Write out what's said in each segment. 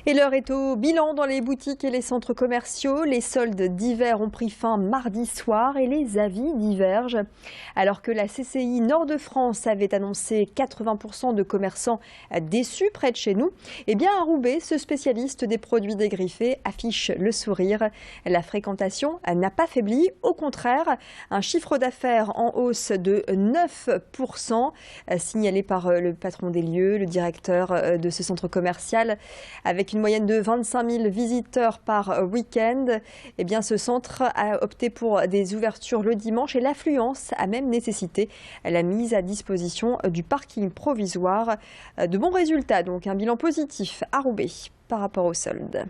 Et l'heure est au bilan dans les boutiques et les centres commerciaux. Les soldes d'hiver ont pris fin mardi soir et les avis divergent. Alors que la CCI Nord-de-France avait annoncé 80% de commerçants déçus près de chez nous, eh bien à Roubaix, ce spécialiste des produits dégriffés affiche le sourire. La fréquentation n'a pas faibli, au contraire, un chiffre d'affaires en hausse de 9%, signalé par le patron des lieux, le directeur de ce centre commercial, avec une moyenne de 25 000 visiteurs par week-end. Eh bien, ce centre a opté pour des ouvertures le dimanche et l'affluence a même nécessité la mise à disposition du parking provisoire. De bons résultats, donc un bilan positif à Roubaix par rapport aux soldes.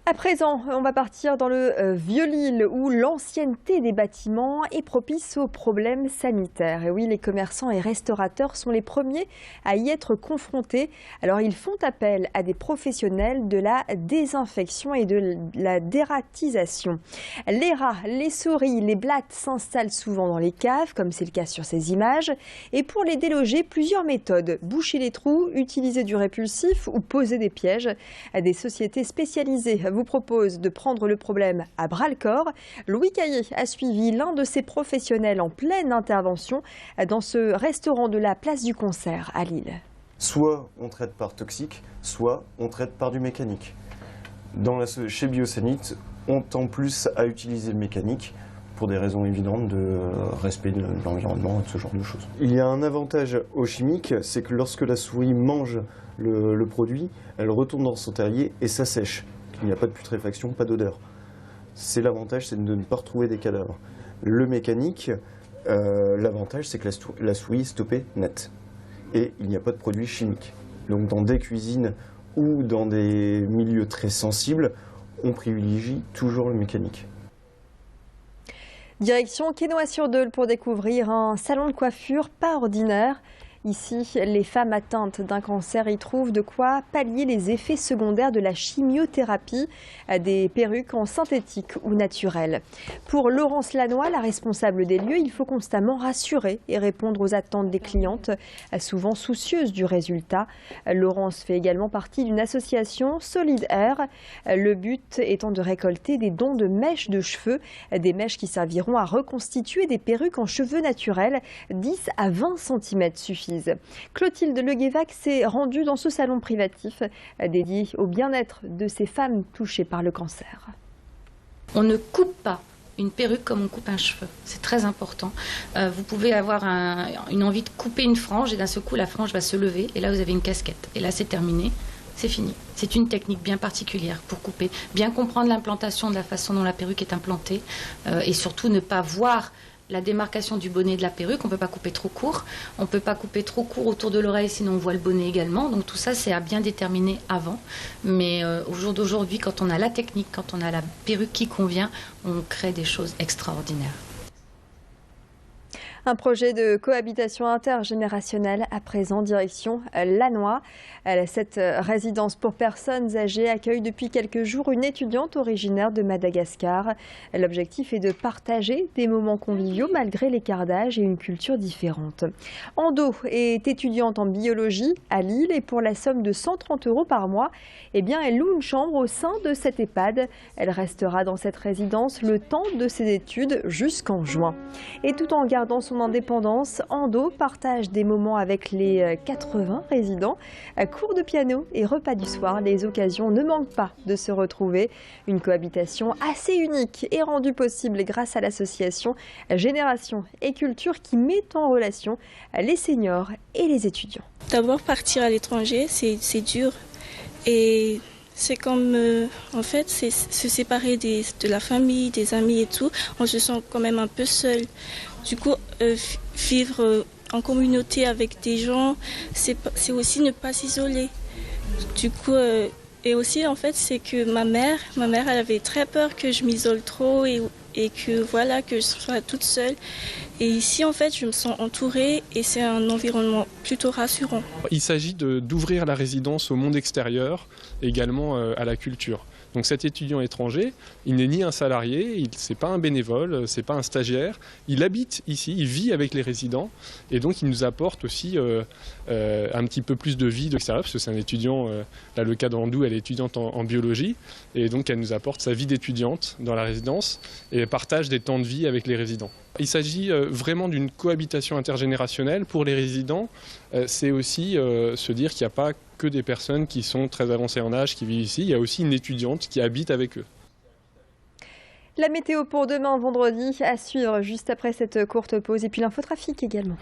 À présent, on va partir dans le Vieux-Lille où l'ancienneté des bâtiments est propice aux problèmes sanitaires. Et oui, les commerçants et restaurateurs sont les premiers à y être confrontés. Alors, ils font appel à des professionnels de la désinfection et de la dératisation. Les rats, les souris, les blattes s'installent souvent dans les caves, comme c'est le cas sur ces images. Et pour les déloger, plusieurs méthodes. Boucher les trous, utiliser du répulsif ou poser des pièges. Des sociétés spécialisées vous propose de prendre le problème à bras-le-corps. Louis Caillé a suivi l'un de ces professionnels en pleine intervention dans ce restaurant de la place du Concert à Lille. Soit on traite par toxique, soit on traite par du mécanique. Chez Biosanit, on tend plus à utiliser le mécanique pour des raisons évidentes de respect de l'environnement et de ce genre de choses. Il y a un avantage au chimique, c'est que lorsque la souris mange le produit, elle retourne dans son terrier et ça sèche. Il n'y a pas de putréfaction, pas d'odeur. C'est l'avantage, c'est de ne pas retrouver des cadavres. Le mécanique, l'avantage, c'est que la souris est stoppée net. Et il n'y a pas de produits chimiques. Donc dans des cuisines ou dans des milieux très sensibles, on privilégie toujours le mécanique. Direction Quesnoy-sur-Deûle pour découvrir un salon de coiffure pas ordinaire. Ici, les femmes atteintes d'un cancer y trouvent de quoi pallier les effets secondaires de la chimiothérapie, des perruques en synthétique ou naturelles. Pour Laurence Lannoy, la responsable des lieux, il faut constamment rassurer et répondre aux attentes des clientes, souvent soucieuses du résultat. Laurence fait également partie d'une association Solid Hair, le but étant de récolter des dons de mèches de cheveux, des mèches qui serviront à reconstituer des perruques en cheveux naturels, 10 à 20 cm suffisent. Clotilde Leguévac s'est rendue dans ce salon privatif dédié au bien-être de ces femmes touchées par le cancer. On ne coupe pas une perruque comme on coupe un cheveu, c'est très important. Vous pouvez avoir une envie de couper une frange et d'un seul coup la frange va se lever et là vous avez une casquette. Et là c'est terminé, c'est fini. C'est une technique bien particulière pour couper, bien comprendre l'implantation de la façon dont la perruque est implantée et surtout ne pas voir la démarcation du bonnet de la perruque. On ne peut pas couper trop court, on ne peut pas couper trop court autour de l'oreille, sinon on voit le bonnet également. Donc tout ça, c'est à bien déterminer avant. Mais au jour d'aujourd'hui, quand on a la technique, quand on a la perruque qui convient, on crée des choses extraordinaires. Un projet de cohabitation intergénérationnelle à présent, direction Lannoy. Cette résidence pour personnes âgées accueille depuis quelques jours une étudiante originaire de Madagascar. L'objectif est de partager des moments conviviaux malgré l'écart d'âge et une culture différente. Ando est étudiante en biologie à Lille et pour la somme de 130 € par mois, eh bien, elle loue une chambre au sein de cette EHPAD. Elle restera dans cette résidence le temps de ses études jusqu'en juin. Et tout en gardant son indépendance, Ando partage des moments avec les 80 résidents. Cours de piano et repas du soir, les occasions ne manquent pas de se retrouver. Une cohabitation assez unique est rendue possible grâce à l'association Génération et Culture qui met en relation les seniors et les étudiants. D'abord, partir à l'étranger, c'est dur. Et c'est comme, en fait, c'est se séparer de la famille, des amis et tout. On se sent quand même un peu seul. Du coup, vivre en communauté avec des gens, c'est aussi ne pas s'isoler. Du coup, et aussi, en fait, c'est que ma mère, elle avait très peur que je m'isole trop et que voilà, que je sois toute seule. Et ici, en fait, je me sens entourée et c'est un environnement plutôt rassurant. Il s'agit d'ouvrir la résidence au monde extérieur, également à la culture. Donc cet étudiant étranger, il n'est ni un salarié, c'est pas un bénévole, c'est pas un stagiaire. Il habite ici, il vit avec les résidents et donc il nous apporte aussi un petit peu plus de vie de l'extérieur parce que c'est un étudiant, là le cas d'Andou, elle est étudiante en biologie et donc elle nous apporte sa vie d'étudiante dans la résidence et partage des temps de vie avec les résidents. Il s'agit vraiment d'une cohabitation intergénérationnelle. Pour les résidents, c'est aussi se dire qu'il n'y a pas que des personnes qui sont très avancées en âge qui vivent ici, il y a aussi une étudiante qui habite avec eux. La météo pour demain vendredi à suivre juste après cette courte pause et puis l'infotrafic également.